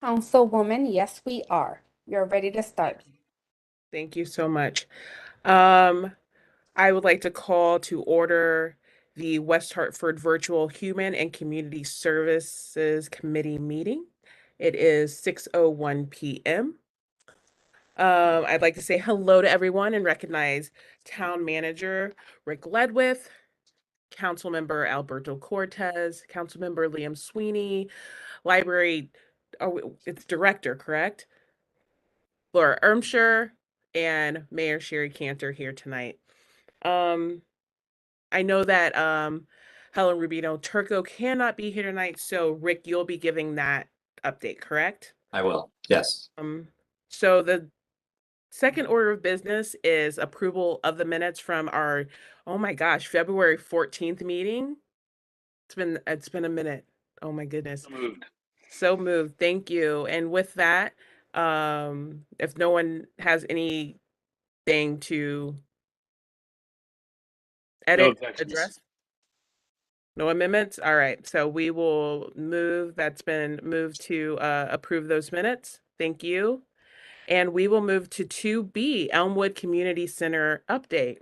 Councilwoman, yes, we are. You're ready to start. Thank you so much. I would like to call to order the West Hartford Virtual Human and Community Services Committee meeting. It is 6:01 p.m. I'd like to say hello to everyone and recognize Town Manager Rick Ledwith, Councilmember Alberto Cortez, Councilmember Liam Sweeney, Library, it's Director, correct? Laura Ermshire, and Mayor Sherry Cantor here tonight. I know that Helen Rubino Turco cannot be here tonight, so Rick, you'll be giving that update, correct? I will, yes. So the second order of business is approval of the minutes from our, oh my gosh, February 14th meeting. It's been a minute. Oh my goodness. So moved. Thank you. And with that, if no one has anything to edit, address? No amendments? All right. So we will move. That's been moved to approve those minutes. Thank you. And we will move to 2B, Elmwood Community Center update.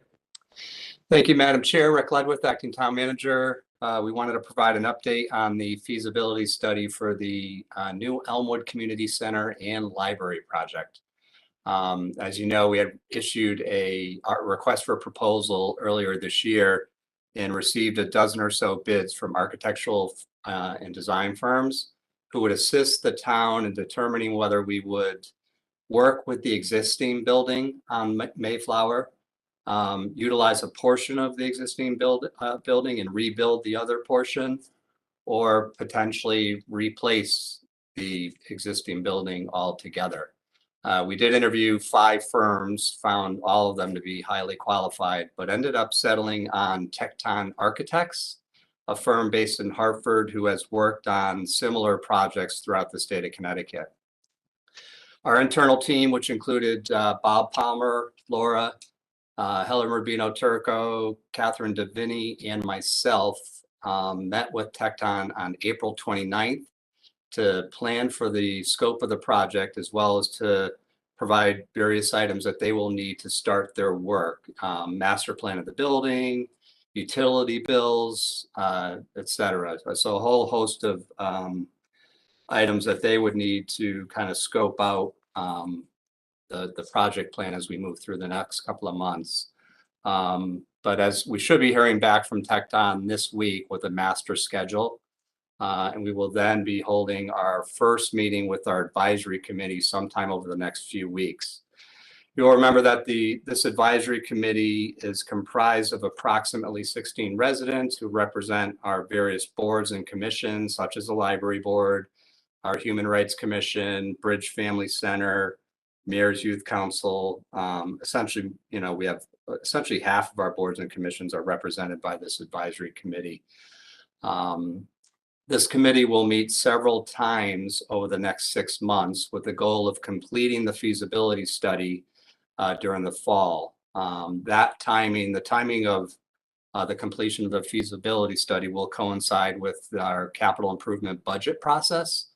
Thank you, Madam Chair. Rick Ledwith, Acting Town Manager. We wanted to provide an update on the feasibility study for the new Elmwood Community Center and Library project. As you know, we had issued a request for a proposal earlier this year and received a dozen or so bids from architectural and design firms who would assist the town in determining whether we would work with the existing building on Mayflower, utilize a portion of the existing building and rebuild the other portion, or potentially replace the existing building altogether. We did interview 5 firms, found all of them to be highly qualified, but ended up settling on Tecton Architects, a firm based in Hartford who has worked on similar projects throughout the state of Connecticut. Our internal team, which included Bob Palmer, Laura, Helen Rubino Turco, Catherine Davini, and myself, met with Tecton on April 29th to plan for the scope of the project, as well as to provide various items that they will need to start their work. Master plan of the building, utility bills, et cetera. So a whole host of items that they would need to kind of scope out the project plan as we move through the next couple of months. But as we should be hearing back from Tecton this week with a master schedule, and we will then be holding our first meeting with our advisory committee sometime over the next few weeks. You'll remember that this advisory committee is comprised of approximately 16 residents who represent our various boards and commissions, such as the Library Board, our Human Rights Commission, Bridge Family Center, Mayor's Youth Council. Essentially, we have essentially half of our boards and commissions are represented by this advisory committee. This committee will meet several times over the next 6 months with the goal of completing the feasibility study during the fall. The timing of the completion of the feasibility study will coincide with our capital improvement budget process.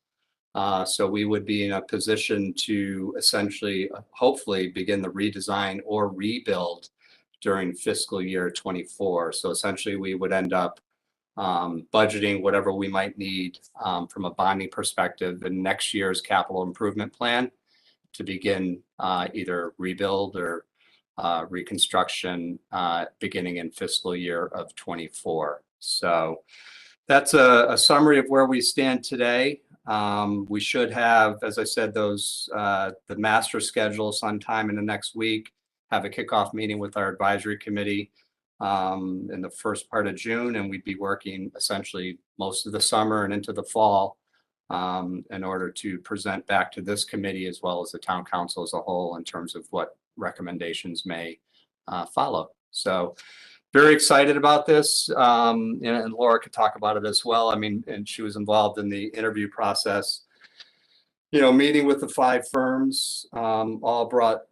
So we would be in a position to essentially, hopefully, begin the redesign or rebuild during fiscal year 24. So essentially, we would end up budgeting whatever we might need from a bonding perspective in next year's capital improvement plan to begin either rebuild or reconstruction beginning in fiscal year of 24. So that's a summary of where we stand today. We should have, as I said, the master schedule sometime in the next week, have a kickoff meeting with our advisory committee in the first part of June, and we'd be working essentially most of the summer and into the fall in order to present back to this committee as well as the town council as a whole in terms of what recommendations may follow. So very excited about this, and Laura could talk about it as well. I mean, and she was involved in the interview process. Meeting with the 5 firms, all brought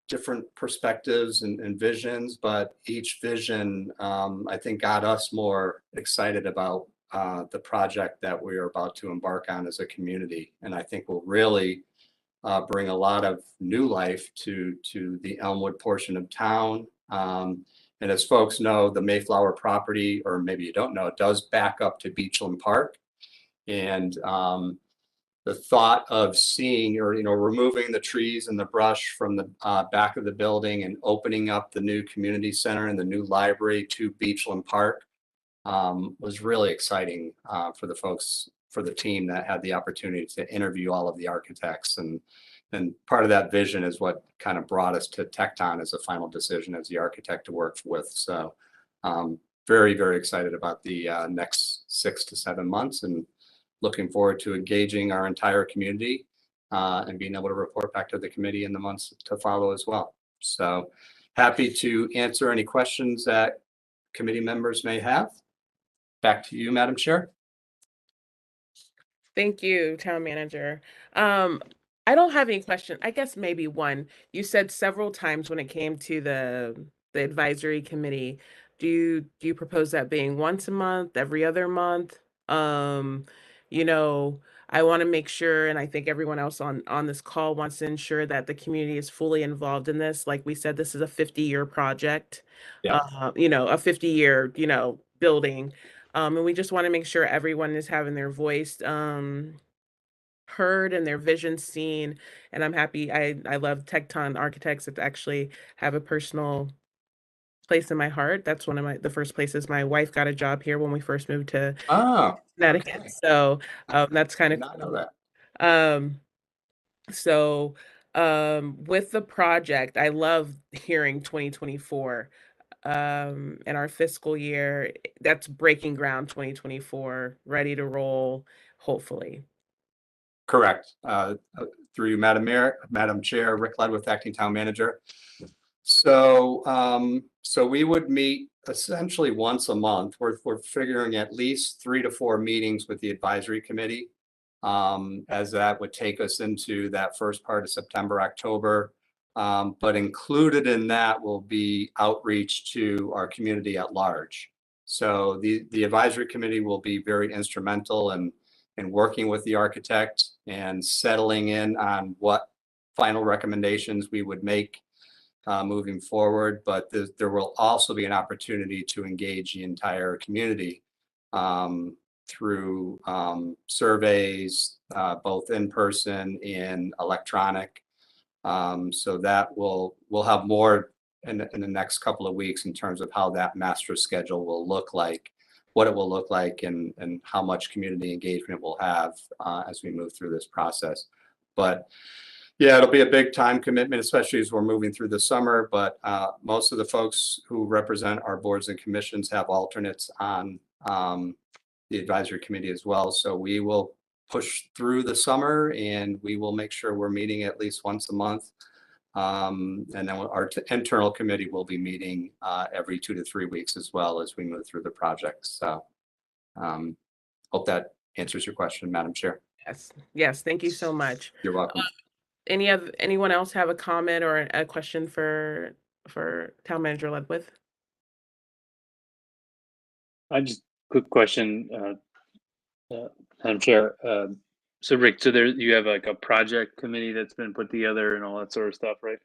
different perspectives and visions, but each vision, I think, got us more excited about the project that we are about to embark on as a community. And I think will really bring a lot of new life to the Elmwood portion of town. And as folks know, the Mayflower property, or maybe you don't know, it does back up to Beachland Park. And the thought of seeing, or removing the trees and the brush from the back of the building and opening up the new community center and the new library to Beachland Park was really exciting for the folks, for the team that had the opportunity to interview all of the architects. And part of that vision is what kind of brought us to Tecton as a final decision as the architect to work with. So very, very excited about the next 6 to 7 months, and looking forward to engaging our entire community and being able to report back to the committee in the months to follow as well. So happy to answer any questions that committee members may have. Back to you, Madam Chair. Thank you, Town Manager. I don't have any question. I guess maybe one. You said several times when it came to the advisory committee, do you propose that being once a month, every other month? You know, I want to make sure, and I think everyone else on this call wants to ensure that the community is fully involved in this. Like we said, this is a 50-year project. Yeah. A 50-year, building. And we just want to make sure everyone is having their voice heard and their vision seen. And I'm happy. I love Tecton Architects that actually have a personal place in my heart. That's one of the first places my wife got a job here when we first moved to Connecticut. Okay. So that's kind of Not know that. With the project, I love hearing 2024 and our fiscal year. That's breaking ground 2024, ready to roll, hopefully. Correct. Through you, Madam Chair, Rick Ledwith, Acting Town Manager. So we would meet essentially once a month. We're figuring at least 3 to 4 meetings with the advisory committee, as that would take us into that first part of September, October. But included in that will be outreach to our community at large. So the advisory committee will be very instrumental in working with the architect and settling in on what final recommendations we would make moving forward. But there will also be an opportunity to engage the entire community through surveys, both in person and electronic. So that we'll have more in the next couple of weeks in terms of how that master schedule will look like, what it will look like, and how much community engagement we'll have as we move through this process. But yeah, it'll be a big time commitment, especially as we're moving through the summer. But most of the folks who represent our boards and commissions have alternates on the advisory committee as well. So we will push through the summer, and we will make sure we're meeting at least once a month. And then our internal committee will be meeting every 2 to 3 weeks as well as we move through the project. So hope that answers your question, Madam Chair. Yes. Thank you so much. You're welcome. Anyone else have a comment or a question for Town Manager Ledwith? I just quick question, Madam Chair. So Rick, so there you have like a project committee that's been put together and all that sort of stuff, right?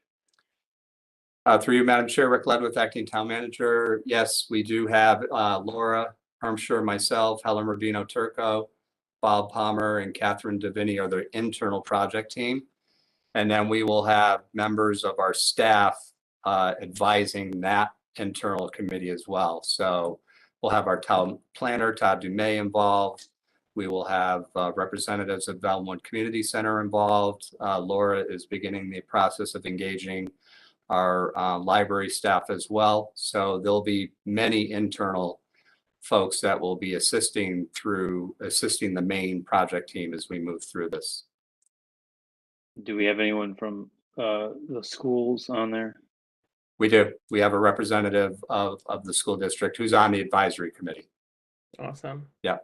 Through you, Madam Chair, Rick Ledwith, Acting Town Manager. Yes, we do have Laura Armshire, myself, Helen Rubino Turco, Bob Palmer, and Catherine Davini are the internal project team. And then we will have members of our staff advising that internal committee as well. So we'll have our town planner, Todd Dumay, involved. We will have representatives of Elmwood Community Center involved. Laura is beginning the process of engaging our library staff as well. So there'll be many internal folks that will be assisting the main project team as we move through this. Do we have anyone from the schools on there? We do. We have a representative of the school district who's on the advisory committee. Awesome. Yeah.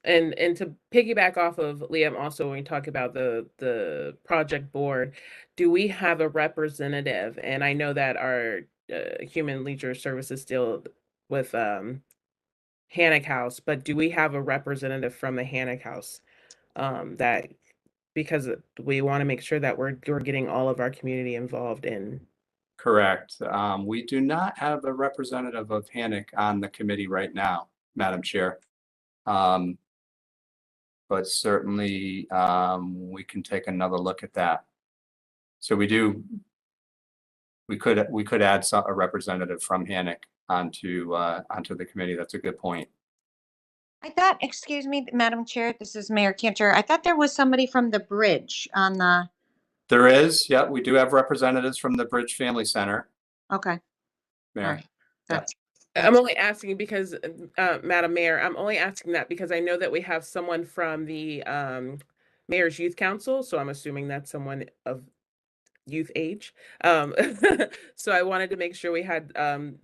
And to piggyback off of Liam, also when we talk about the project board, do we have a representative? And I know that our human leisure services deal with Hannock House, but do we have a representative from the Hannock House? That because we want to make sure that we're getting all of our community involved in. Correct. We do not have a representative of Hannock on the committee right now, Madam Chair. But certainly, we can take another look at that. So we could add a representative from Hannock onto the committee. That's a good point. I thought, excuse me, Madam Chair, this is Mayor Cantor. I thought there was somebody from the bridge on the, There is, yeah, we do have representatives from the Bridge Family Center, okay, all Mayor. right. That's, I'm only asking because, Madam Mayor, I'm only asking that because I know that we have someone from the Mayor's Youth Council, so I'm assuming that's someone of youth age. So I wanted to make sure we had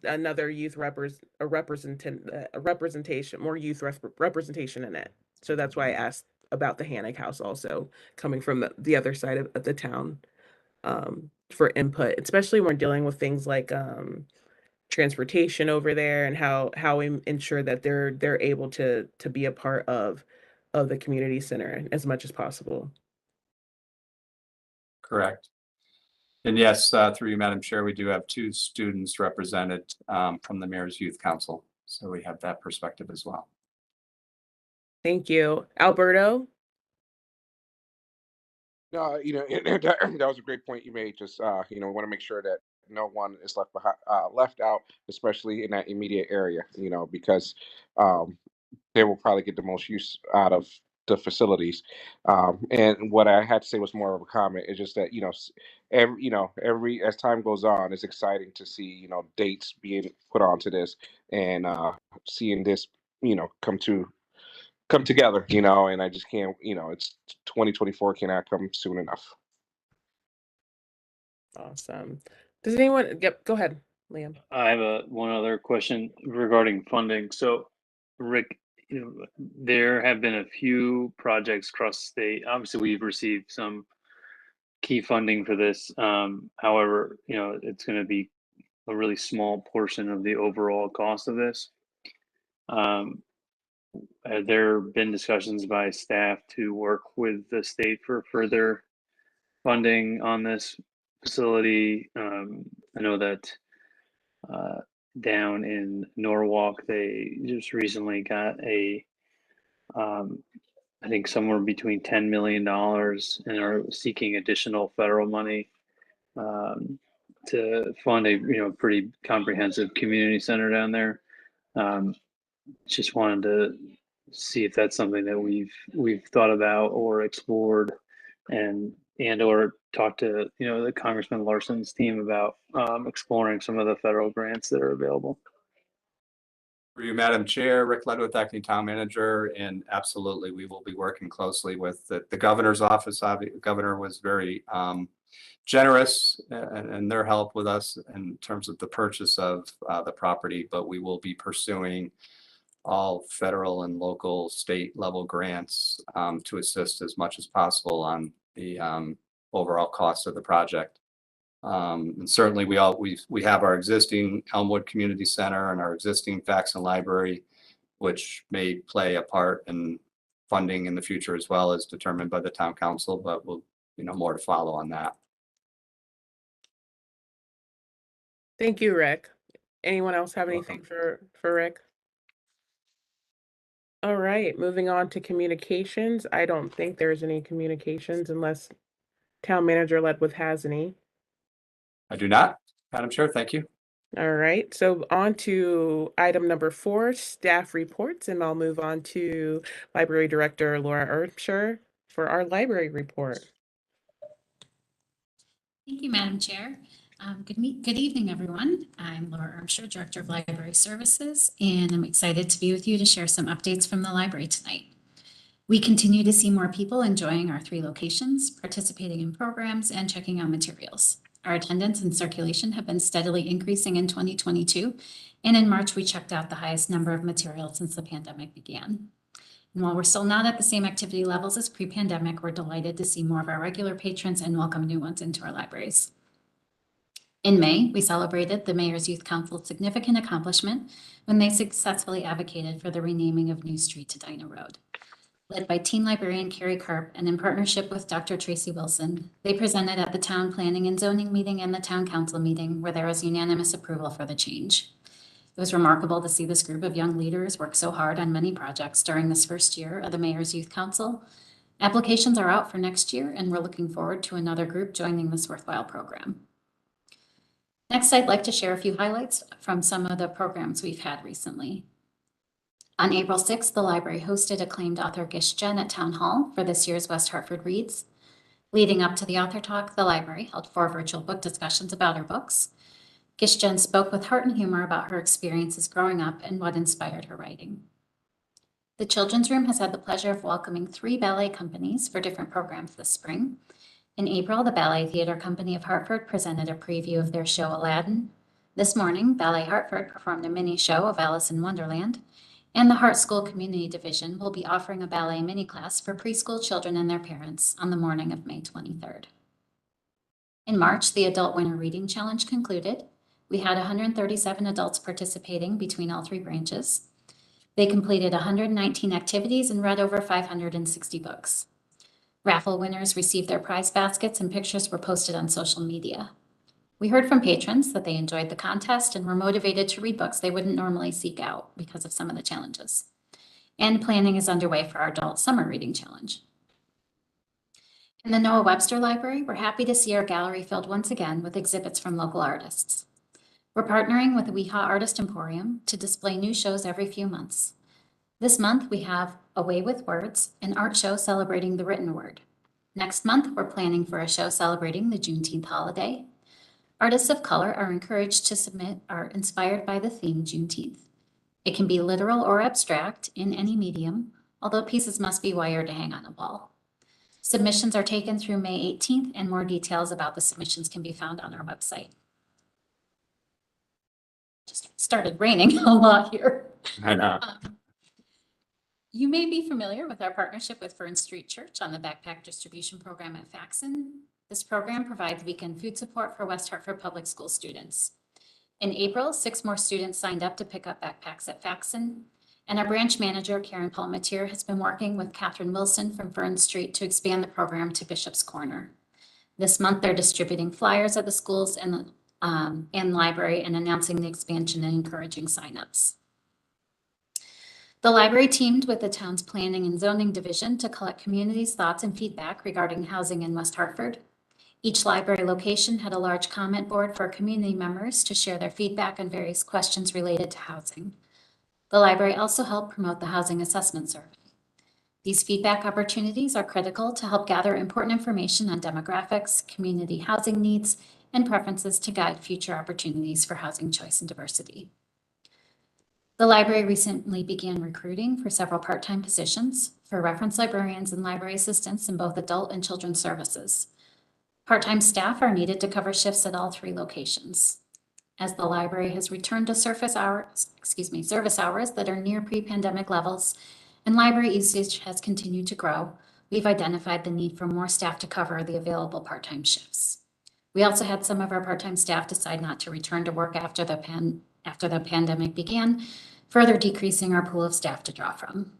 another youth representation, more youth representation in it. So that's why I asked about the Hannock House also coming from the other side of the town for input, especially when we're dealing with things like transportation over there and how we ensure that they're able to be a part of the community center as much as possible. Correct. And yes, through you, Madam Chair, we do have 2 students represented from the Mayor's Youth Council. So we have that perspective as well. Thank you. Alberto? You know, that was a great point you made. Just you know, we want to make sure that no one is left behind, left out, especially in that immediate area. You know, because they will probably get the most use out of the facilities. And what I had to say was more of a comment. It's just that every as time goes on, it's exciting to see dates being put onto this and seeing this come together, and I just can't, it's 2024 cannot come soon enough. Awesome. Does anyone, yep, go ahead, Liam. I have one other question regarding funding. So, Rick, there have been a few projects across the state. Obviously, we've received some key funding for this. However, it's going to be a really small portion of the overall cost of this. Have there been discussions by staff to work with the state for further funding on this facility? I know that down in Norwalk, they just recently got I think somewhere between $10 million and are seeking additional federal money to fund a pretty comprehensive community center down there. Just wanted to see if that's something that we've thought about or explored, and or talked to the Congressman Larson's team about exploring some of the federal grants that are available. For you, Madam Chair, Rick Ledwith, Acting Town Manager, and absolutely, we will be working closely with the governor's office. The governor was very generous in their help with us in terms of the purchase of the property, but we will be pursuing all federal and local state level grants to assist as much as possible on the overall cost of the project. And certainly we have our existing Elmwood Community Center and our existing Faxon Library, which may play a part in funding in the future as well, as determined by the town council, but we'll, more to follow on that. Thank you, Rick. Anyone else have anything for Rick? All right, moving on to communications. I don't think there's any communications unless Town Manager Ledwith has any. I do not, Madam Chair, thank you. All right, so on to item number 4, staff reports, and I'll move on to Library Director Laura Earnshaw for our library report. Thank you, Madam Chair. Good evening, everyone. I'm Laura Earnshaw, Director of Library Services, and I'm excited to be with you to share some updates from the library tonight. We continue to see more people enjoying our 3 locations, participating in programs, and checking out materials. Our attendance and circulation have been steadily increasing in 2022, and in March, we checked out the highest number of materials since the pandemic began. And while we're still not at the same activity levels as pre-pandemic, we're delighted to see more of our regular patrons and welcome new ones into our libraries. In May, we celebrated the Mayor's Youth Council's significant accomplishment when they successfully advocated for the renaming of New Street to Dinah Road. Led by teen librarian Carrie Karp and in partnership with Dr. Tracy Wilson, they presented at the town planning and zoning meeting and the town council meeting where there was unanimous approval for the change. It was remarkable to see this group of young leaders work so hard on many projects during this first year of the Mayor's Youth Council. Applications are out for next year, and we're looking forward to another group joining this worthwhile program. Next, I'd like to share a few highlights from some of the programs we've had recently. On April 6th, the library hosted acclaimed author Gish Jen at Town Hall for this year's West Hartford Reads. Leading up to the author talk, the library held 4 virtual book discussions about her books. Gish Jen spoke with heart and humor about her experiences growing up and what inspired her writing. The Children's Room has had the pleasure of welcoming 3 ballet companies for different programs this spring. In April, the Ballet Theater Company of Hartford presented a preview of their show Aladdin. This morning, Ballet Hartford performed a mini show of Alice in Wonderland, and the Hart School Community Division will be offering a ballet mini class for preschool children and their parents on the morning of May 23rd. In March, the Adult Winter Reading Challenge concluded. We had 137 adults participating between all 3 branches. They completed 119 activities and read over 560 books. Raffle winners received their prize baskets and pictures were posted on social media. We heard from patrons that they enjoyed the contest and were motivated to read books they wouldn't normally seek out because of some of the challenges. And planning is underway for our Adult Summer Reading Challenge. In the Noaa Webster Library, we're happy to see our gallery filled once again with exhibits from local artists. We're partnering with the WHCi Artist Emporium to display new shows every few months. This month, we have A Way with Words, an art show celebrating the written word. Next month, we're planning for a show celebrating the Juneteenth holiday. Artists of color are encouraged to submit art inspired by the theme Juneteenth. It can be literal or abstract in any medium, although pieces must be wired to hang on a wall. Submissions are taken through May 18th, and more details about the submissions can be found on our website. Just started raining a lot here. I know. You may be familiar with our partnership with Fern Street Church on the backpack distribution program at Faxon. This program provides weekend food support for West Hartford Public School students. In April, 6 more students signed up to pick up backpacks at Faxon, and our branch manager, Karen Palmatier, has been working with Catherine Wilson from Fern Street to expand the program to Bishop's Corner. This month, they're distributing flyers at the schools and library and announcing the expansion and encouraging signups. The library teamed with the town's planning and zoning division to collect community's thoughts and feedback regarding housing in West Hartford. Each library location had a large comment board for community members to share their feedback on various questions related to housing. The library also helped promote the Housing Assessment Survey. These feedback opportunities are critical to help gather important information on demographics, community housing needs, and preferences to guide future opportunities for housing choice and diversity. The library recently began recruiting for several part-time positions for reference librarians and library assistants in both adult and children's services. Part-time staff are needed to cover shifts at all 3 locations. As the library has returned to service hours that are near pre-pandemic levels, and library usage has continued to grow, we've identified the need for more staff to cover the available part-time shifts. We also had some of our part-time staff decide not to return to work after the pandemic began, further decreasing our pool of staff to draw from.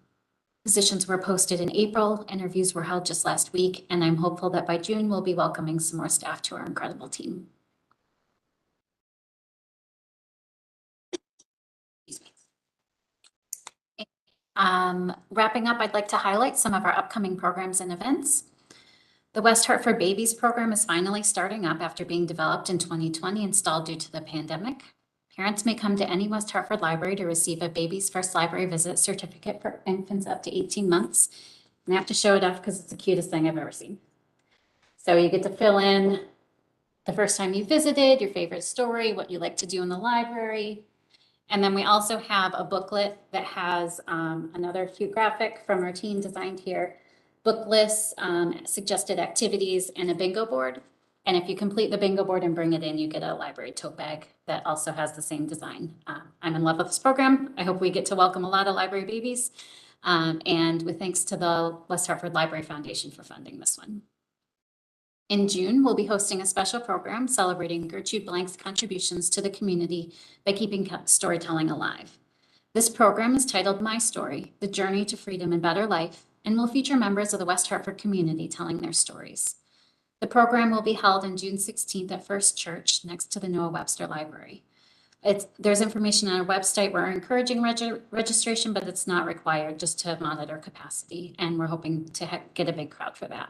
Positions were posted in April, interviews were held just last week, and I'm hopeful that by June we'll be welcoming some more staff to our incredible team. Wrapping up, I'd like to highlight some of our upcoming programs and events. The West Hartford Babies program is finally starting up after being developed in 2020 and stalled due to the pandemic. Parents may come to any West Hartford library to receive a Baby's First Library Visit certificate for infants up to 18 months. And I have to show it off because it's the cutest thing I've ever seen. So you get to fill in the first time you visited, your favorite story, what you like to do in the library. And then we also have a booklet that has another cute graphic from our team designed here, book lists, suggested activities, and a bingo board. And if you complete the bingo board and bring it in, you get a library tote bag that also has the same design. I'm in love with this program. I hope we get to welcome a lot of library babies. And with thanks to the West Hartford Library Foundation for funding this one. In June, we'll be hosting a special program celebrating Gertrude Blank's contributions to the community by keeping storytelling alive. This program is titled My Story, The Journey to Freedom and Better Life, and will feature members of the West Hartford community telling their stories. The program will be held on June 16th at First Church next to the Noaa Webster Library. There's information on our website. We're encouraging registration, but it's not required, just to monitor capacity, and we're hoping to get a big crowd for that.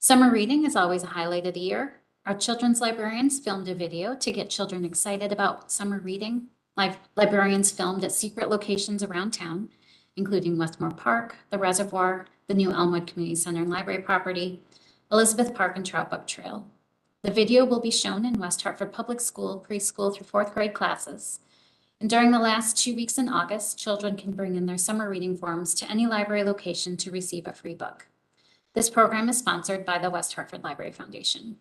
Summer reading is always a highlight of the year. Our children's librarians filmed a video to get children excited about summer reading. Librarians filmed at secret locations around town, including Westmore Park, the Reservoir, the new Elmwood Community Center and Library property, Elizabeth Park, and Troutbuck Trail. The video will be shown in West Hartford Public School preschool through 4th grade classes. And during the last 2 weeks in August, children can bring in their summer reading forms to any library location to receive a free book. This program is sponsored by the West Hartford Library Foundation.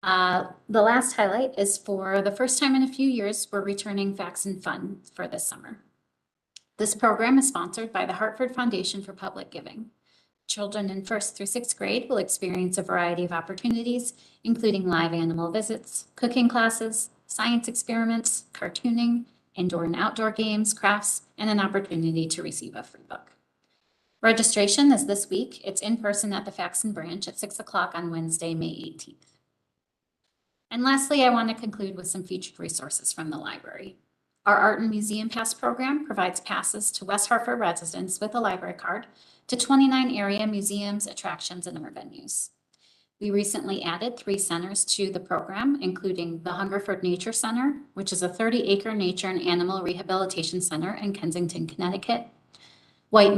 The last highlight is, for the first time in a few years, we're returning Facts and Fun for this summer. This program is sponsored by the Hartford Foundation for Public Giving. Children in 1st through 6th grade will experience a variety of opportunities, including live animal visits, cooking classes, science experiments, cartooning, indoor and outdoor games, crafts, and an opportunity to receive a free book. Registration is this week. It's in person at the Faxon branch at 6 o'clock on Wednesday, May 18th. And lastly, I want to conclude with some featured resources from the library. Our Art and Museum Pass program provides passes to West Hartford residents with a library card to 29 area museums, attractions, and art venues. We recently added 3 centers to the program, including the Hungerford Nature Center, which is a 30-acre nature and animal rehabilitation center in Kensington, Connecticut, White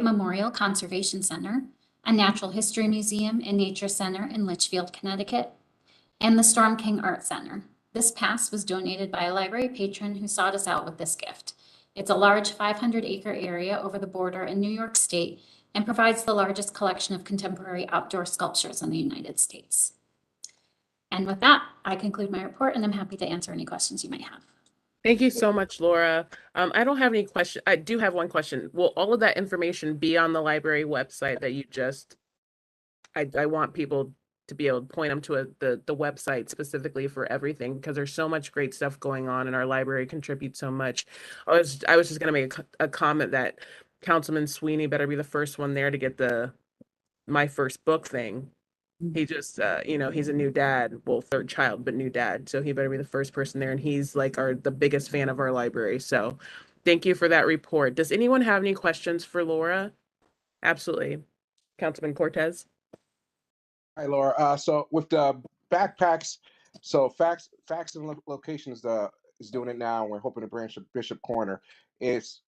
Memorial Conservation Center, a natural history museum and nature center in Litchfield, Connecticut, and the Storm King Art Center. This pass was donated by a library patron who sought us out with this gift. It's a large 500-acre area over the border in New York State and provides the largest collection of contemporary outdoor sculptures in the United States. And with that, I conclude my report, and I'm happy to answer any questions you might have. Thank you so much, Laura. I don't have any questions. I do have one question. Will all of that information be on the library website that you just, I want people to be able to point them to the website specifically for everything, because there's so much great stuff going on and our library contributes so much. I was just going to make a comment that Councilman Sweeney better be the first one there to get the My First Book thing. He just, he's a new dad, well, 3rd child, but new dad. So he better be the first person there. And he's like the biggest fan of our library. So thank you for that report. Does anyone have any questions for Laura? Absolutely. Councilman Cortez. Hi, Laura. So with the backpacks, so Facts and Locations is doing it now, and we're hoping to branch to Bishop Corner. If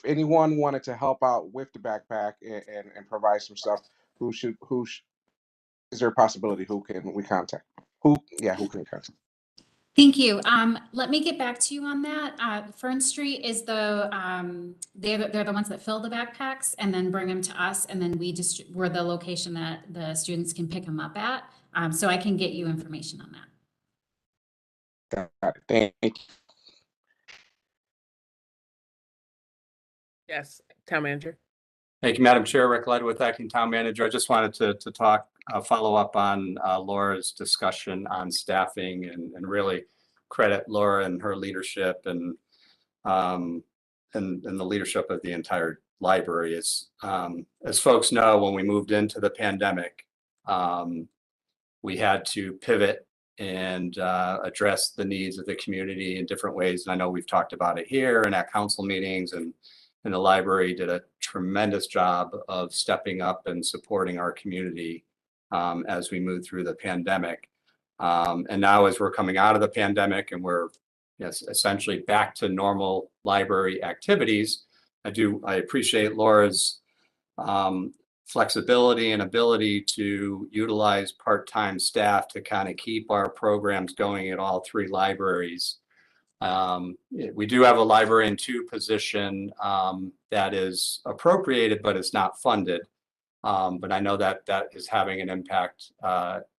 anyone wanted to help out with the backpack and provide some stuff, is there a possibility? Who can we contact? Who can we contact? Thank you. Let me get back to you on that. Fern Street is they're the ones that fill the backpacks and then bring them to us, and then we're the location that the students can pick them up at. So I can get you information on that. Got it. Thank you. Yes, Town Manager. Thank you, Madam Chair. Rick Ledwith, Acting Town Manager. I just wanted to talk, follow up on Laura's discussion on staffing and really credit Laura and her leadership and the leadership of the entire library. As folks know, when we moved into the pandemic, we had to pivot and address the needs of the community in different ways. And I know we've talked about it here and at council meetings, and the library did a tremendous job of stepping up and supporting our community as we moved through the pandemic. And now as we're coming out of the pandemic and we're essentially back to normal library activities, I appreciate Laura's flexibility and ability to utilize part-time staff to kind of keep our programs going at all 3 libraries. We do have a librarian 2 position that is appropriated, but it's not funded. But I know that is having an impact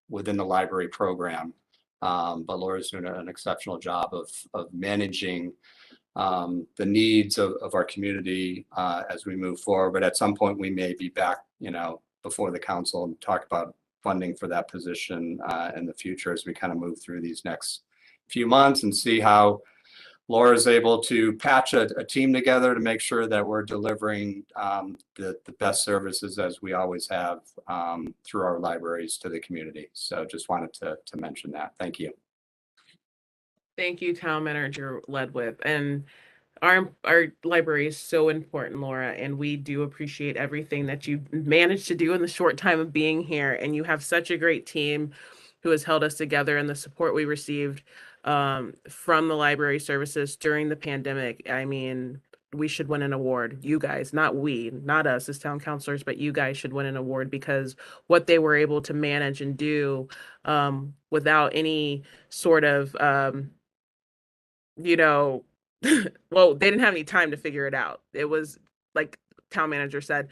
within the library program. But Laura's doing an exceptional job of managing the needs of our community as we move forward. But at some point we may be back, before the council and talk about funding for that position in the future as we kind of move through these next few months and see how Laura is able to patch a team together to make sure that we're delivering the best services as we always have through our libraries to the community. So just wanted to mention that. Thank you. Thank you, Town Manager Ledwith. And our library is so important, Laura, and we do appreciate everything that you've managed to do in the short time of being here. And you have such a great team who has held us together, and the support we received from the library services during the pandemic. I mean, we should win an award. You guys, not we, not us as town councilors, but you guys should win an award because what they were able to manage and do without any sort of, well, they didn't have any time to figure it out. It was like town manager said,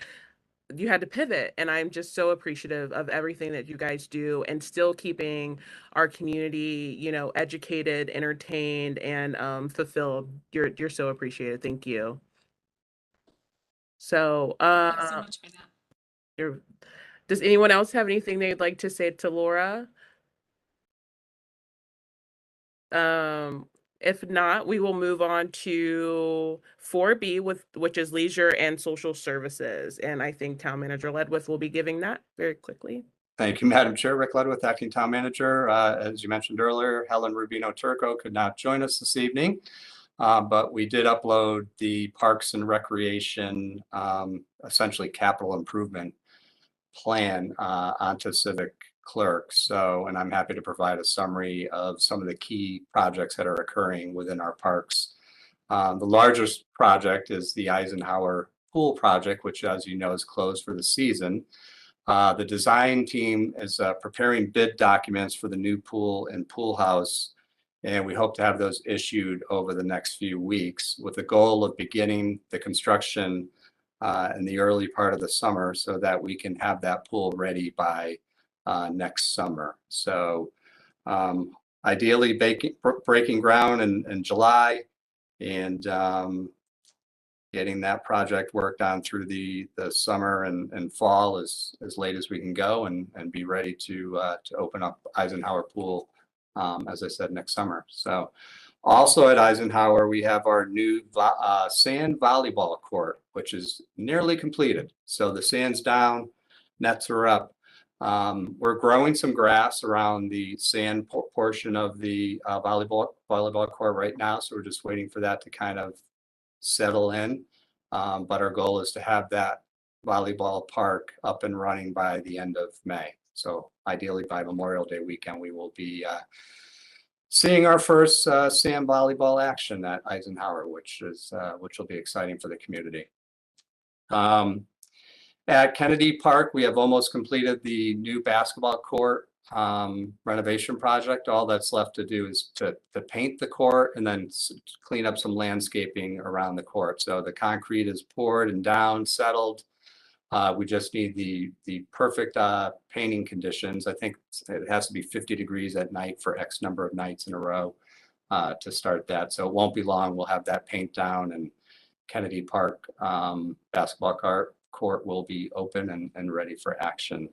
you had to pivot, and I'm just so appreciative of everything that you guys do and still keeping our community, educated, entertained, and fulfilled. You're so appreciated. Thank you. So, Thank you so much for that. Does anyone else have anything they'd like to say to Laura? If not, we will move on to 4B, which is leisure and social services. And I think Town Manager Ledwith will be giving that very quickly. Thank you, Madam Chair. Rick Ledwith, Acting Town Manager. As you mentioned earlier, Helen Rubino Turco could not join us this evening, but we did upload the Parks and Recreation, essentially capital improvement plan onto Civic Clerk. So, and I'm happy to provide a summary of some of the key projects that are occurring within our parks. The largest project is the Eisenhower pool project, which, as you know, is closed for the season. The design team is preparing bid documents for the new pool and pool house, and we hope to have those issued over the next few weeks with the goal of beginning the construction in the early part of the summer so that we can have that pool ready by next summer. So ideally breaking ground in July and getting that project worked on through the summer and fall as late as we can go and be ready to open up Eisenhower Pool, as I said, next summer. So also at Eisenhower, we have our new sand volleyball court, which is nearly completed. So the sand's down, nets are up. We're growing some grass around the sand portion of the volleyball court right now. So we're just waiting for that to kind of settle in. But our goal is to have that volleyball park up and running by the end of May. So ideally by Memorial Day weekend, we will be seeing our first sand volleyball action at Eisenhower, which will be exciting for the community. At Kennedy Park, we have almost completed the new basketball court renovation project. All that's left to do is to paint the court and then clean up some landscaping around the court. So the concrete is poured and down, settled. We just need the perfect painting conditions. I think it has to be 50 degrees at night for X number of nights in a row to start that. So it won't be long. We'll have that paint down and Kennedy Park basketball court will be open and ready for action.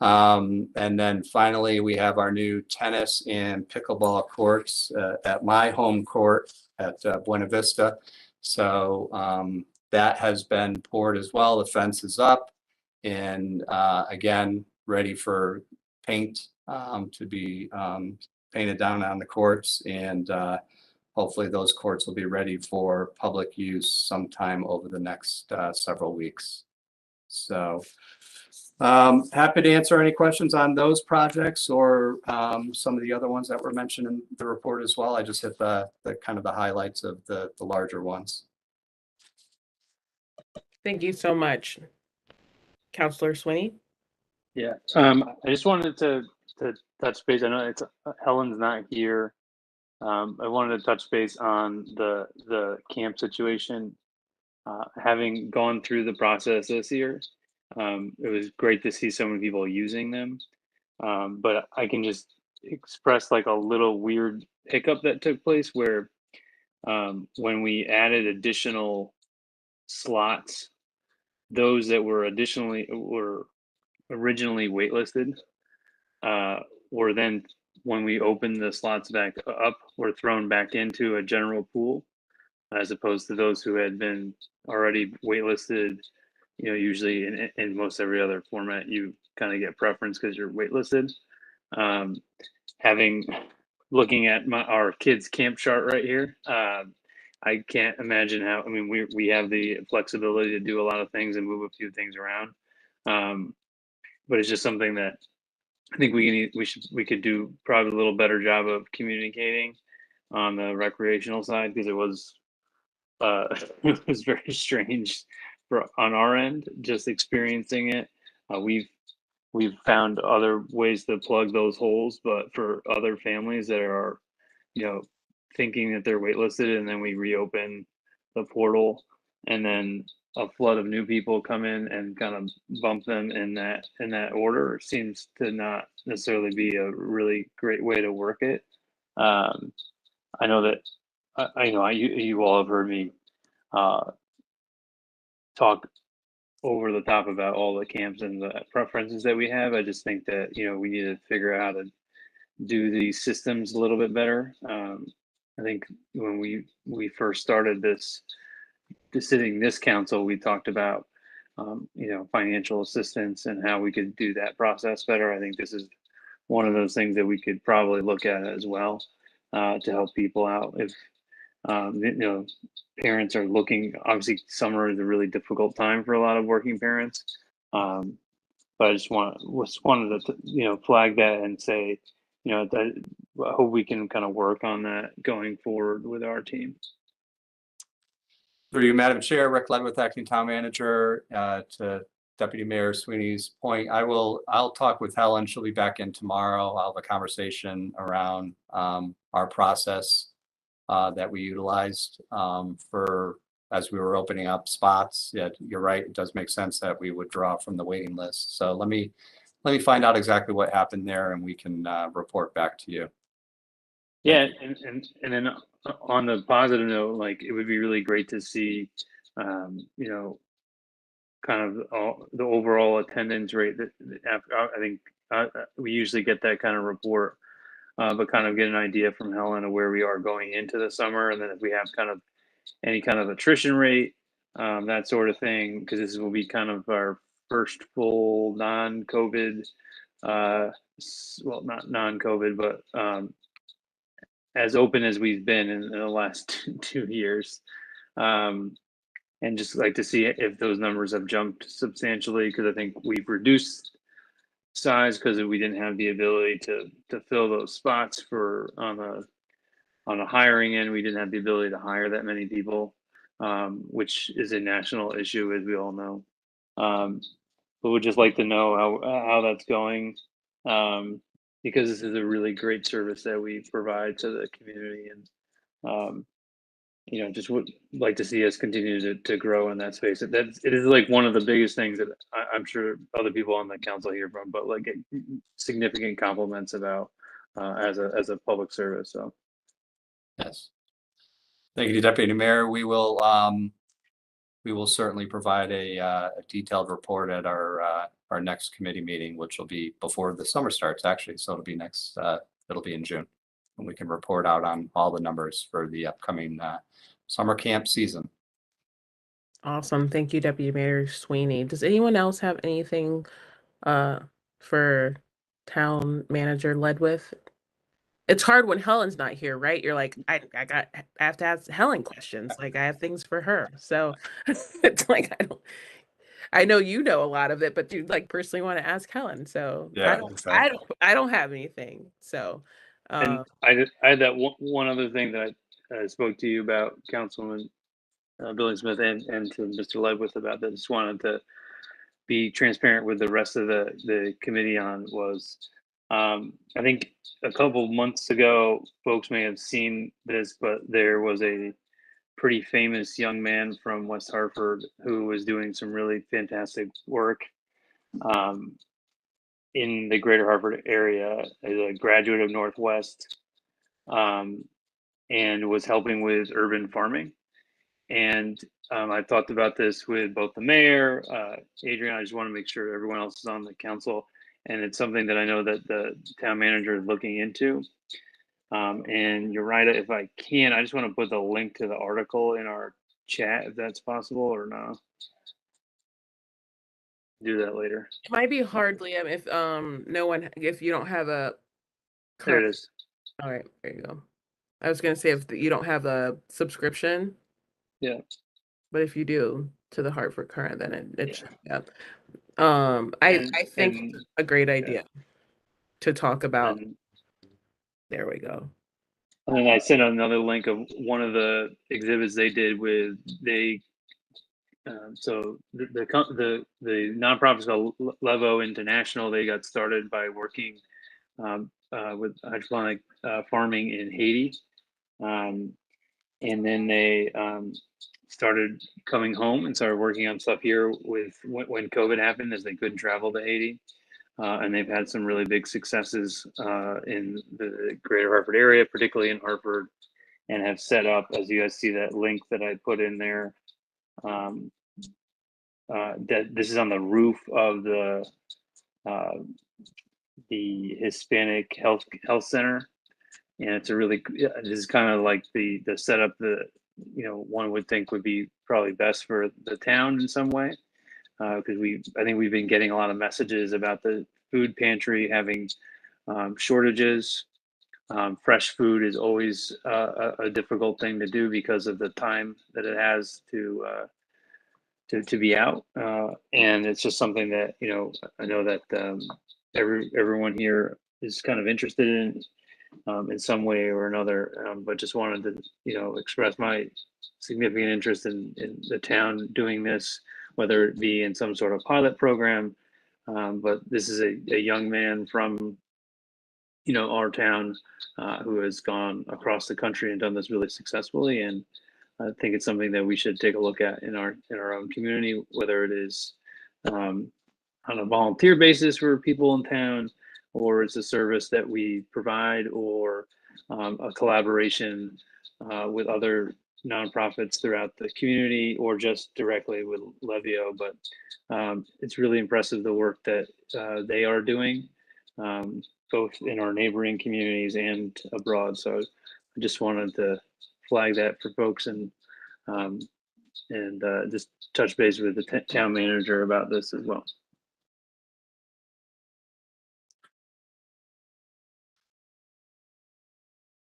And then finally, we have our new tennis and pickleball courts at my home court at Buena Vista. So that has been poured as well. The fence is up and again, ready for paint to be painted down on the courts. And hopefully those courts will be ready for public use sometime over the next several weeks. So happy to answer any questions on those projects or some of the other ones that were mentioned in the report as well. I just hit the kind of the highlights of the larger ones. Thank you so much. Councilor Swinney? Yeah, I just wanted to touch base. I know it's Helen's not here. I wanted to touch base on the camp situation. Having gone through the process this year, it was great to see so many people using them. But I can just express like a little weird hiccup that took place where when we added additional slots, those that were originally waitlisted, or then when we open the slots back up, were thrown back into a general pool, as opposed to those who had been already waitlisted. You know, usually in most every other format, you kind of get preference because you're waitlisted. Um, looking at our kids' camp chart right here, I can't imagine how. I mean, we have the flexibility to do a lot of things and move a few things around, but it's just something that I think we could do probably a little better job of communicating on the recreational side, because it was it was very strange on our end just experiencing it. We've found other ways to plug those holes, but for other families that are, you know, thinking that they're waitlisted, and then we reopen the portal, and then a flood of new people come in and kind of bump them in that order, seems to not necessarily be a really great way to work it. I know that I know you all have heard me talk over the top about all the camps and the preferences that we have. I just think that, you know, we need to figure out how to do these systems a little bit better. I think when we first started this council, we talked about you know, financial assistance and how we could do that process better. I think this is one of those things that we could probably look at as well, to help people out. If you know, parents are looking, obviously summer is a really difficult time for a lot of working parents. But I just wanted to, you know, flag that and say, you know, that I hope we can kind of work on that going forward with our team. Through you, Madam Chair, Rick Ledwith, Acting Town Manager. To Deputy Mayor Sweeney's point, I'll talk with Helen. She'll be back in tomorrow. I'll have a conversation around our process that we utilized for as we were opening up spots. Yeah, you're right. It does make sense that we would draw from the waiting list. So let me find out exactly what happened there, and we can report back to you. Yeah, and then on the positive note, like, it would be really great to see, you know, kind of the overall attendance rate. That after, I think we usually get that kind of report, but kind of get an idea from Helen of where we are going into the summer, and then if we have kind of any kind of attrition rate, that sort of thing, because this will be kind of our first full non-COVID, well, not non-COVID, but as open as we've been in the last 2 years. And just like to see if those numbers have jumped substantially, because I think we've reduced size because we didn't have the ability to fill those spots for on a hiring end. We didn't have the ability to hire that many people, which is a national issue, as we all know. But we'd just like to know how that's going, because this is a really great service that we provide to the community, and you know, just would like to see us continue to grow in that space. It is like one of the biggest things that I'm sure other people on the council hear from, but like significant compliments about as a public service. So yes, thank you, Deputy Mayor. We will certainly provide a detailed report at our next committee meeting, which will be before the summer starts, actually. So it'll be it'll be in June, and we can report out on all the numbers for the upcoming summer camp season. Awesome. Thank you, Deputy Mayor Sweeney. Does anyone else have anything for Town Manager Ledwith? It's hard when Helen's not here, right? You're like, I have to ask Helen questions. Like, I have things for her. So it's like, I know you know a lot of it, but you like personally want to ask Helen. So Yeah, I don't have anything. So and I had that one other thing that I spoke to you about, Councilman Billy Smith, and to Mr. Ledwith about that. Just wanted to be transparent with the rest of the committee on was, I think a couple months ago, folks may have seen this, but there was a pretty famous young man from West Hartford who was doing some really fantastic work in the greater Hartford area as a graduate of Northwest, and was helping with urban farming. And I talked about this with both the mayor, Adrian. I just want to make sure everyone else is on the council, and it's something that I know that the town manager is looking into. And you're right. If I can, I just want to put the link to the article in our chat, if that's possible or not. Do that later. It might be hard, Liam, if you don't have a There it is. All right, there you go. I was gonna say if you don't have a subscription. Yeah. But if you do to the Hartford Current, then it should be up. I think it's a great idea to talk about. There we go. And then I sent another link of one of the exhibits they did with so the nonprofit's called Levo International. They got started by working with hydroponic farming in Haiti, and then they started coming home and started working on stuff here with when COVID happened, as they couldn't travel to Haiti. And they've had some really big successes in the greater Hartford area, particularly in Hartford, and have set up, as you guys see that link that I put in there, that this is on the roof of the Hispanic Health Center. And it's a really, this is kind of like the setup that, one would think would be probably best for the town in some way. Because I think we've been getting a lot of messages about the food pantry having shortages. Fresh food is always a difficult thing to do because of the time that it has to be out, and it's just something that I know that everyone here is kind of interested in some way or another. But just wanted to express my significant interest in the town doing this, whether it be in some sort of pilot program. But this is a young man from our town who has gone across the country and done this really successfully, and I think it's something that we should take a look at in our own community, whether it is on a volunteer basis for people in town, or it's a service that we provide, or a collaboration with other nonprofits throughout the community, or just directly with Levio. But it's really impressive the work that they are doing, both in our neighboring communities and abroad. So I just wanted to flag that for folks and just touch base with the town manager about this as well.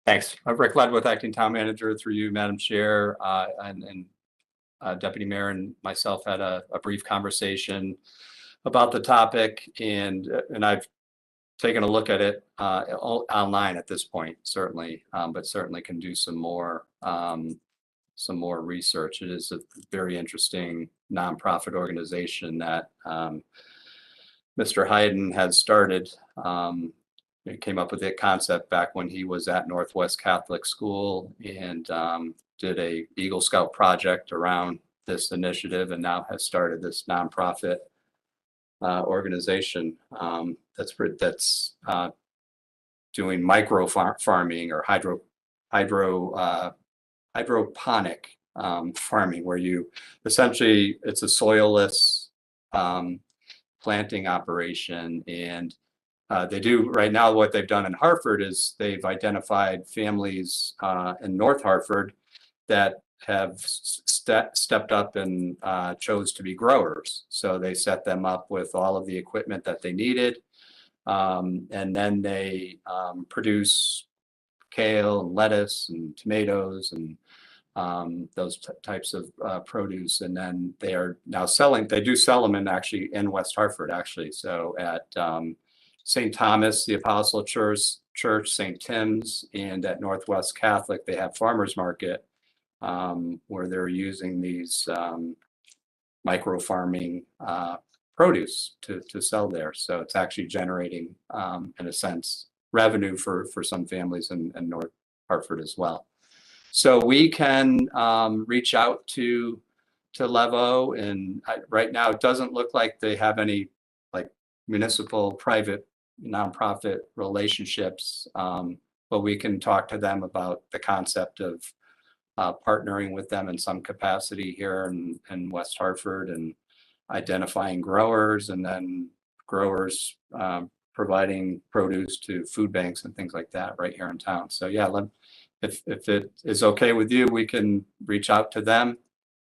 Thanks. Rick Ledwith, acting town manager, through you, Madam Chair, and Deputy Mayor and myself had a brief conversation about the topic, and I've taken a look at it online at this point, certainly, but certainly can do some more research. It is a very interesting nonprofit organization that Mr. Hayden has started. He came up with that concept back when he was at Northwest Catholic School, and did a Eagle Scout project around this initiative, and now has started this nonprofit organization that's doing micro farming or hydroponic farming, where you essentially, it's a soilless planting operation. And they do right now, what they've done in Hartford is they've identified families in North Hartford that have stepped up and chose to be growers. So they set them up with all of the equipment that they needed. And then they produce kale and lettuce and tomatoes and those types of produce. And then they are now selling, they do sell them in West Hartford, actually. So at St. Thomas, the Apostle Church, St. Tim's, and at Northwest Catholic, they have farmers market where they're using these micro farming produce to sell there. So it's actually generating, in a sense, revenue for some families in North Hartford as well. So we can reach out to Levo, and right now it doesn't look like they have any like municipal private nonprofit relationships, but we can talk to them about the concept of partnering with them in some capacity here in West Hartford and identifying growers, and then growers providing produce to food banks and things like that right here in town. So yeah, if it is okay with you, we can reach out to them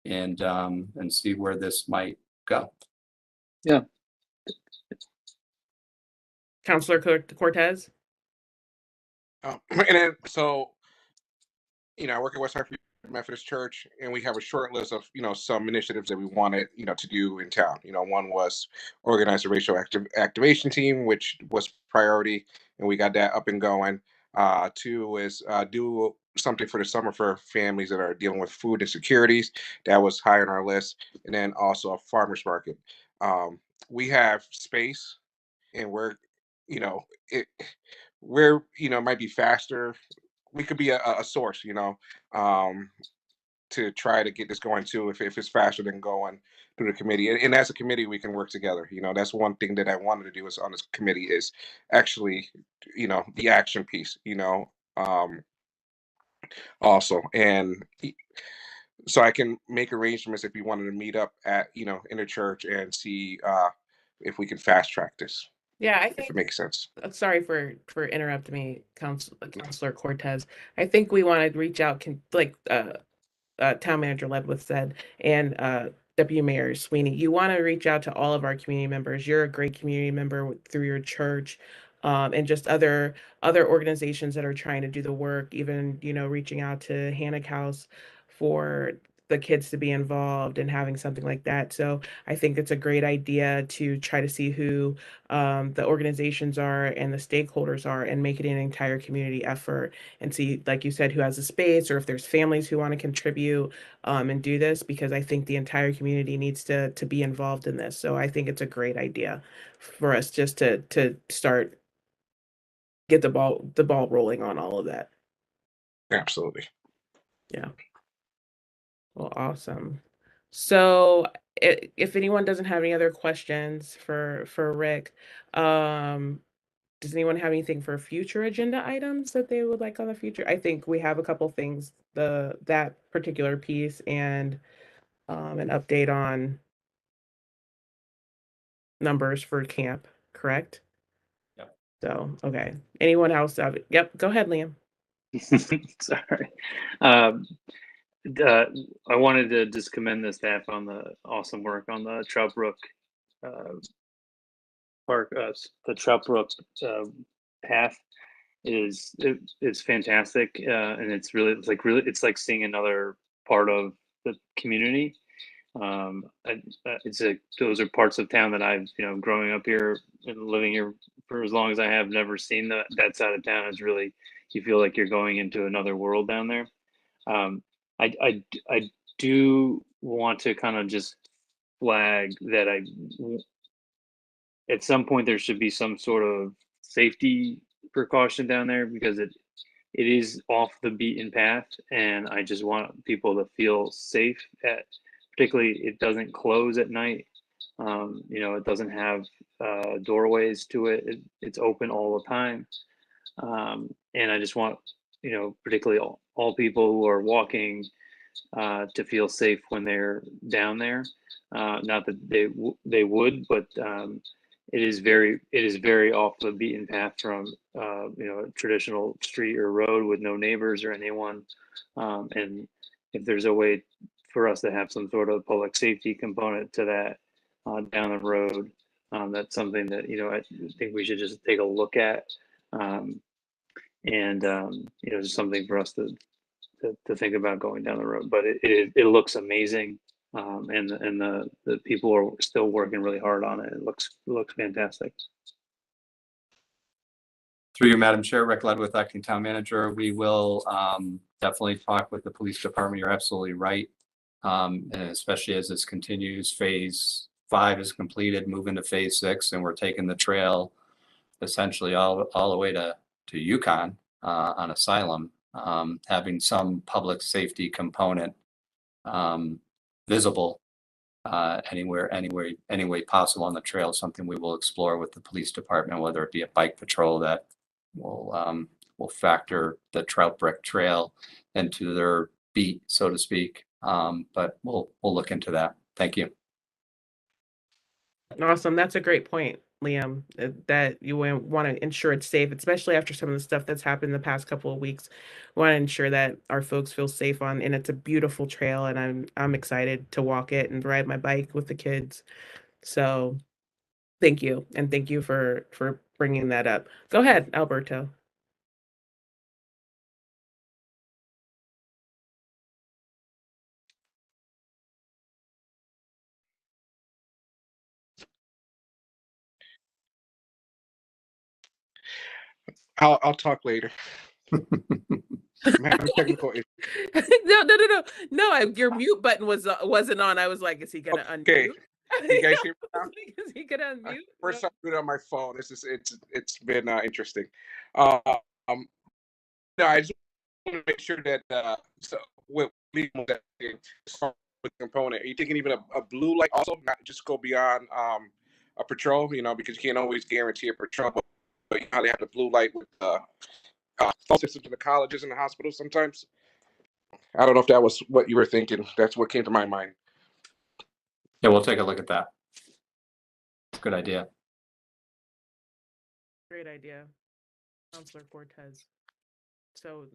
and see where this might go. Yeah. Counselor Cortez? And then, so, I work at West Hartford Methodist Church, and we have a short list of, some initiatives that we wanted, to do in town. One was organize a racial activation team, which was priority, and we got that up and going. Two is do something for the summer for families that are dealing with food insecurities. That was high on our list. And then also a farmer's market. We have space, and we're might be faster. We could be a source, to try to get this going too, if it's faster than going through the committee. And as a committee, we can work together. That's one thing that I wanted to do is on this committee is actually, the action piece, also. And so I can make arrangements if you wanted to meet up at, in the church and see if we can fast track this. Yeah, I If think it makes sense. sorry for interrupting me, Counselor Cortez. I think we want to reach out, like Town Manager Ledwith said, and Deputy Mayor Sweeney. You want to reach out to all of our community members. You're a great community member through your church, and just other organizations that are trying to do the work. Even reaching out to Hannock House for the kids to be involved and having something like that. So I think it's a great idea to try to see who the organizations are and the stakeholders are, and make it an entire community effort, and see, like you said, who has a space, or if there's families who want to contribute and do this, because I think the entire community needs to be involved in this. So I think it's a great idea for us just to start get the ball rolling on all of that. Absolutely. Yeah. Well, awesome. So if anyone doesn't have any other questions for Rick, does anyone have anything for future agenda items that they would like on the future? I think we have a couple things, that particular piece, and an update on numbers for camp, correct? Yep. So, okay. Anyone else have it? Yep, go ahead, Liam. Sorry. I wanted to just commend the staff on the awesome work on the Trout Brook park. The Trout Brook path is fantastic, and it's like seeing another part of the community. Those are parts of town that I've growing up here and living here for as long as I have never seen that side of town. Is really, you feel like you're going into another world down there. I do want to kind of just flag that at some point there should be some sort of safety precaution down there, because it is off the beaten path, and I just want people to feel safe. Particularly, it doesn't close at night. It doesn't have doorways to it. It's open all the time, and I just want particularly all people who are walking to feel safe when they're down there. Not that they would, but it is very off the beaten path from a traditional street or road with no neighbors or anyone. And if there's a way for us to have some sort of public safety component to that down the road, that's something that I think we should just take a look at, and just something for us to think about going down the road. But it looks amazing, and the people are still working really hard on it. It looks fantastic. Through you, Madam Chair, Rick Ledwith, Acting Town Manager. We will definitely talk with the police department. You're absolutely right. And especially as this continues, phase 5 is completed, move into phase 6, and we're taking the trail essentially all the way to Yukon on Asylum, having some public safety component visible any way possible on the trail, something we will explore with the police department, whether it be a bike patrol that will factor the Trout Brook Trail into their beat, so to speak. But we'll look into that. Thank you. Awesome. That's a great point, Liam, that you want to ensure it's safe, especially after some of the stuff that's happened the past couple of weeks. We want to ensure that our folks feel safe on, and it's a beautiful trail, and I'm excited to walk it and ride my bike with the kids. So thank you. And thank you for bringing that up. Go ahead, Alberto. I'll talk later. I'm having technical issues. No. Your mute button wasn't on. I was like, is he gonna Okay. unmute? You guys hear me now? Is he gonna unmute? First No. time doing it on my phone. It's been interesting. No, I just want to make sure that so with the component, are you thinking even a blue light also, not just go beyond a patrol? Because you can't always guarantee a patrol, but you know how they have the blue light with phone systems in the colleges and the hospitals sometimes. I don't know if that was what you were thinking. That's what came to my mind. Yeah, we'll take a look at that. Good idea. Great idea, Counselor Cortez. So,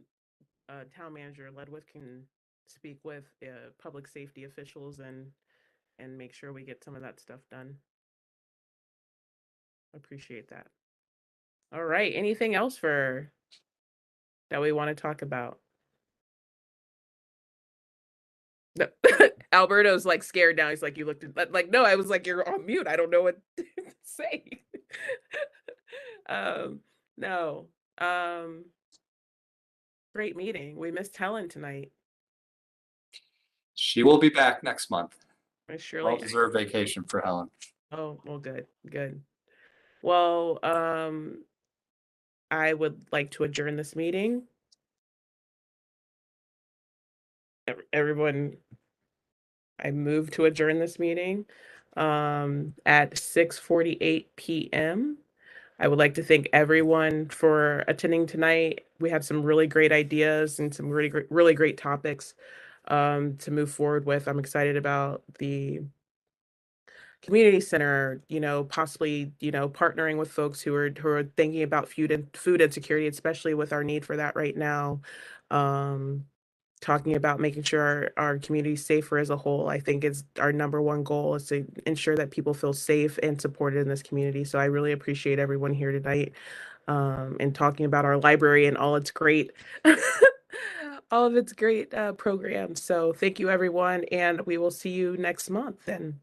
town manager Ledwith can speak with public safety officials and make sure we get some of that stuff done. Appreciate that. All right. Anything else that we want to talk about? No. Alberto's like scared now. He's like, you looked at like, no, I was like, you're on mute. I don't know what to say. No. Great meeting. We missed Helen tonight. She will be back next month. Surely. Well-deserved vacation for Helen. Oh, well, good. Well, I would like to adjourn this meeting. Everyone, I move to adjourn this meeting at 6:48 p.m. I would like to thank everyone for attending tonight. We had some really great ideas and some really great topics to move forward with. I'm excited about the community center, possibly, partnering with folks who are thinking about food insecurity, especially with our need for that right now. Talking about making sure our community is safer as a whole, I think is our number one goal, is to ensure that people feel safe and supported in this community. So I really appreciate everyone here tonight and talking about our library and all its great all of its great programs. So thank you, everyone, and we will see you next month then.